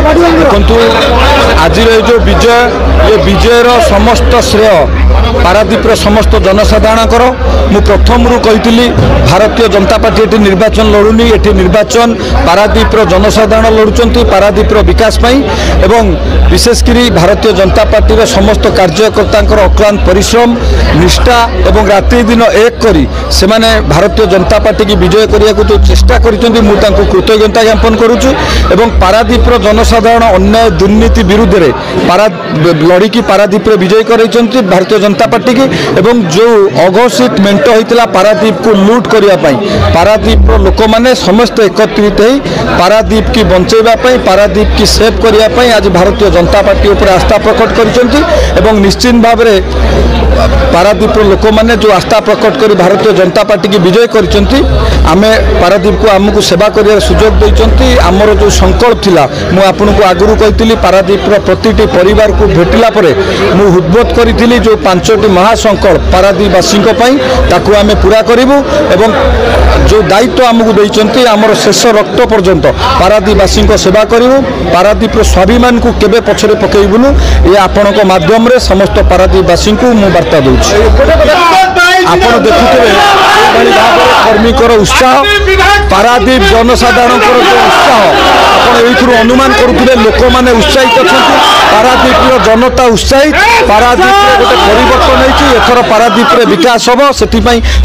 देखु आज जो विजय ये विजयर समस्त श्रेय पारादीपर समस्त जनसाधारण मु प्रथम कही भारतीय जनता पार्टी ये निर्वाचन लड़ुनी ये निर्वाचन पारादीपर जनसाधारण लड़ुंट पारादीपर विकास एवं विशेषकर भारतीय जनता पार्टी समस्त कार्यकर्ता अक्लांत परिश्रम निष्ठा एवं राति दिन एक करी से माने भारतीय जनता पार्टी की विजय करने को जो चेष्टा कर कृतज्ञता ज्ञापन करुचु एवं पारादीपर जनसाधारण अन्याय दुर्नीति विरुद्ध लड़की पारादीप विजय कर भारतीय जनता पार्टी की एवं जो अघोषित मेंट होता पारादीप को लुट करने पारादीप लोक मैंने समस्त एकत्रित हो पारादीप की बचाइवाई पारादीप की सेव करने आज भारतीय जनता पार्टी उपर आस्था प्रकट कर निश्चित भाव पारादीप लोक मैंने जो आस्था प्रकट कर भारतीय जनता पार्टी की विजय करते आमे पारादीप को आमको सेवा कर सुजोग देते आमर जो संकल्प थिला मु आपन को आगुरी कही पारादीप प्रति परिवार को भेटिला परे मु उद्बोध करी जो 5टी महासंकल्प पारादीपवासी ताकू आमे पूरा करूँ एवं जो दायित्व आमको देते आमर शेष रक्त पर्यंत पारादीपवासी सेवा करूँ पारादीप स्वाभिमान को केबे पछरे पकेबुनु ये आपण माध्यम रे समस्त पारादीपवासी को मु वार्ता दूची आपण देखुथे कर्मीकर उत्साह पारादीप जनसाधारण जो उत्साह आपड़ अनुमान करुले लोक मैंने उत्साहित अच्छा पारादीप जनता उत्साहित पारादीप गोटे परिवर्तन होती एथर पारादीप विकास हम से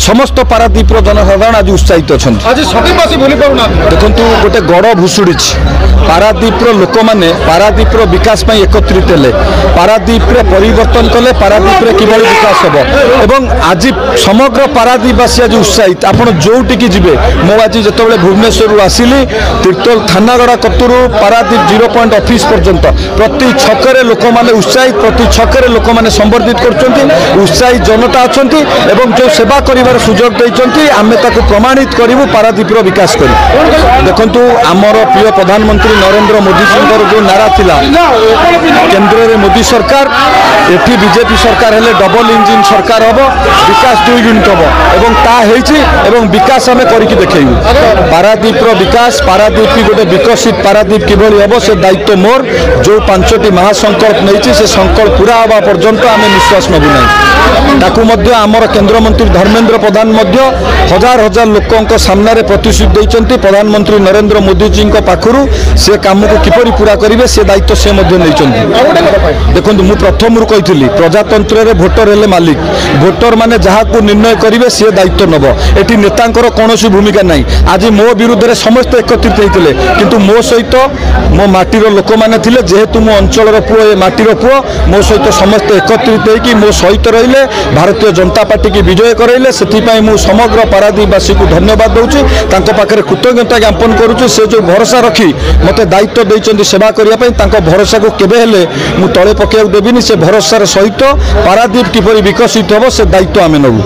समस्त पारादीप जनसाधारण आज उत्साहित अच्छा देखु गोटे गड़ भुशुड़ी पारादीप लोक मैंने पारादीप विकास एकत्रित हेले पारादीप परिवर्तन कले पारादीप किभली विकास हम एवं आज समग्र पारादीपवासी आज उत्साहित आपड़ जोटिकी जी मो आज जो भुवनेश्वर आसिली तीर्तोल थानागड़ा कतुरु पारादीप 0 पॉइंट ऑफिस पर्यंत प्रति छकरे लोक मैंने उत्साहित प्रति छकरे लोक मैंने संबर्धित कर उत्साहित जनता अच्छा जो सेवा कर सुजोग देते आम प्रमाणित करूँ पारादीप विकास कर देखु आमर प्रिय प्रधानमंत्री नरेंद्र मोदी जी जो नारा थिला केंद्र में मोदी सरकार एटी बीजेपी सरकार हेले डबल इंजिन सरकार हम विकास 2 यूनिट हम एवं विकास आम करके देखू पारादीप विकास पारादीप की गोटे विकसित पारादीप किभली हम से दायित्व मोर जो 5टी महासंकल्प नहीं से संकल्प पूरा हवा पर्यंत आम निश्वास नबू ना ताकू आमर केंद्रमंत्री धर्मेंद्र प्रधान हजार हजार लोकों सामने प्रतिश्रुति देते प्रधानमंत्री नरेंद्र मोदी जी पाखु से काम को किपरि पूरा करेंगे से दायित्व से देखो मु प्रथम कही प्रजातंत्र भोटर हेले मालिक भोटर माने जहाँ को निर्णय करेंगे सी दायित्व नब ये नेता कौन भूमिका ना आज मो विरुद्ध समस्त एकत्रित होते किंतु मो सहित मो माटीर लोक मैंने जेहेतु मो अंचल पुओ ये माटीर पुओ मो सहित समस्त एकत्रित होगी मो सहित रहिले भारतीय जनता पार्टी की विजय कराइले से समग्र पारादीपवासी को धन्यवाद दूची पाखे कृतज्ञता ज्ञापन करुच्ची से जो भरोसा रखी मत दायित्व देते सेवा करने भरोसा को केबे हेले मु तले पकेବାକୁ देविनी से भरोसार सहित पारादीप किपरि विकसित हम से दायित्व आम नबू।